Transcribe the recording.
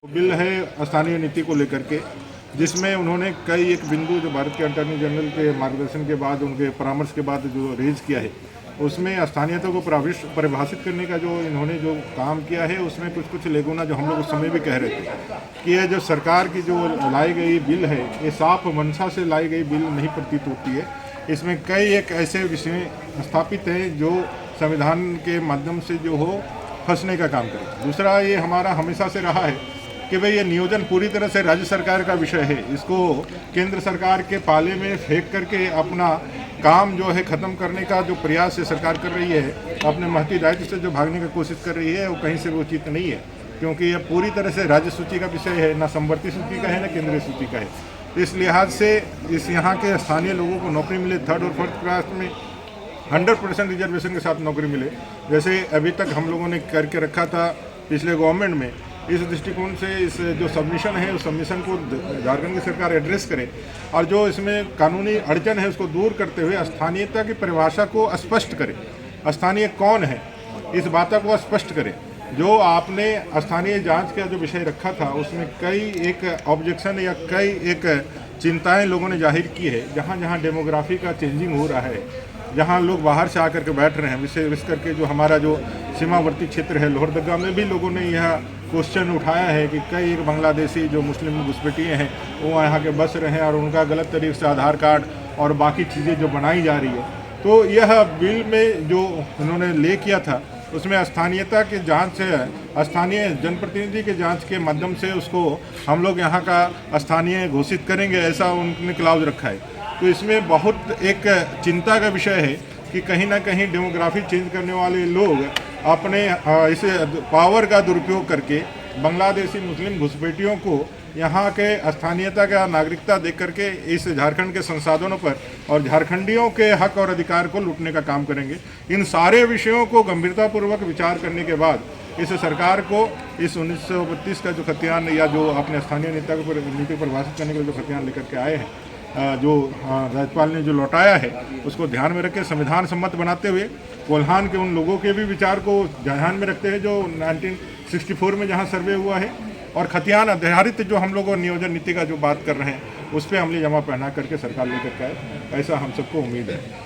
Bill है स्थानीय नीति को लेकर के, जिसमें उन्होंने कई एक बिंदु जो भारत के अटॉर्नी जनरल के मार्गदर्शन के बाद, उनके परामर्श के बाद जो रेज किया है, उसमें स्थानीयता को परिभाषित करने का जो इन्होंने जो काम किया है, उसमें कुछ कुछ लेगुना जो हम लोग उस समय भी कह रहे थे कि यह जो सरकार की जो लाई गई बिल है, ये साफ मंशा से लाई गई बिल नहीं प्रतीत होती है। इसमें कई एक ऐसे विषय स्थापित हैं जो संविधान के माध्यम से जो हो फंसने का काम करे। दूसरा, ये हमारा हमेशा से रहा है कि भाई ये नियोजन पूरी तरह से राज्य सरकार का विषय है। इसको केंद्र सरकार के पाले में फेंक करके अपना काम जो है ख़त्म करने का जो प्रयास है सरकार कर रही है, अपने महती दायित्व से जो भागने की कोशिश कर रही है, वो कहीं से उचित नहीं है, क्योंकि यह पूरी तरह से राज्य सूची का विषय है, ना समवर्ती सूची का है, ना केंद्रीय सूची का है। इस लिहाज से इस यहाँ के स्थानीय लोगों को नौकरी मिले, थर्ड और फोर्थ क्लास में 100% रिजर्वेशन के साथ नौकरी मिले, जैसे अभी तक हम लोगों ने करके रखा था पिछले गवर्नमेंट में। इस दृष्टिकोण से इस जो सबमिशन है, उस सबमिशन को झारखंड की सरकार एड्रेस करे और जो इसमें कानूनी अड़चन है उसको दूर करते हुए स्थानीयता की परिभाषा को स्पष्ट करे। स्थानीय कौन है, इस बात को स्पष्ट करे। जो आपने स्थानीय जांच का जो विषय रखा था, उसमें कई एक ऑब्जेक्शन या कई एक चिंताएं लोगों ने जाहिर की है। जहाँ जहाँ डेमोग्राफी का चेंजिंग हो रहा है, जहाँ लोग बाहर से आकर के बैठ रहे हैं, विशेष करके जो हमारा जो सीमावर्ती क्षेत्र है लोहरदगा में भी लोगों ने यह क्वेश्चन उठाया है कि कई बांग्लादेशी जो मुस्लिम घुसपैठिए हैं वो यहाँ के बस रहे हैं और उनका गलत तरीके से आधार कार्ड और बाकी चीज़ें जो बनाई जा रही है। तो यह बिल में जो उन्होंने ले किया था, उसमें स्थानीयता की जांच है, स्थानीय जनप्रतिनिधि के जांच के माध्यम से उसको हम लोग यहाँ का स्थानीय घोषित करेंगे, ऐसा उन्होंने क्लाउज रखा है। तो इसमें बहुत एक चिंता का विषय है कि कहीं ना कहीं डेमोग्राफी चेंज करने वाले लोग अपने इस पावर का दुरुपयोग करके बांग्लादेशी मुस्लिम घुसपैठियों को यहाँ के स्थानीयता का नागरिकता दे करके इस झारखंड के संसाधनों पर और झारखंडियों के हक और अधिकार को लूटने का काम करेंगे। इन सारे विषयों को गंभीरतापूर्वक विचार करने के बाद इस सरकार को इस 1932 का जो खतियान या जो अपने स्थानीय नीति परिभाषित करने के जो खतियान लेकर के आए हैं, जो राज्यपाल ने जो लौटाया है, उसको ध्यान में रख के संविधान सम्मत बनाते हुए कोल्हान के उन लोगों के भी विचार को ध्यान में रखते हैं जो 1964 में जहां सर्वे हुआ है, और खतियान आधारित जो हम लोग नियोजन नीति का जो बात कर रहे हैं, उस पर अमली जमा पहना करके सरकार लेकर के आए, ऐसा हम सबको उम्मीद है।